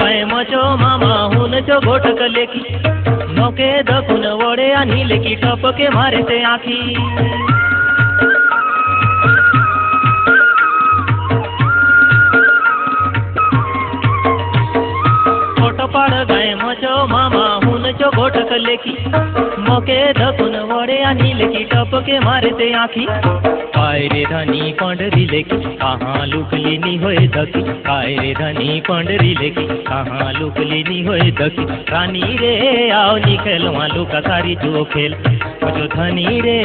गए मचो मामा हुन चो घोटक लेकी नोके दखुन वोडे आणि लेकी टपके मारे ते आखी पड़ गए मचो मामा हुन चो घोटक लेकी मोके धकुन वोडे आणि लेकी टपके मारे ते आखी काय रे धनी पंडरी लेकी कहाँ लुकली नी होए धकी काय रे धनी पंडरी लेकी कहाँ लुकली नी होए धकी रानी रे आओ नी खेलवा लुका सारी जो खेल जो धनी रे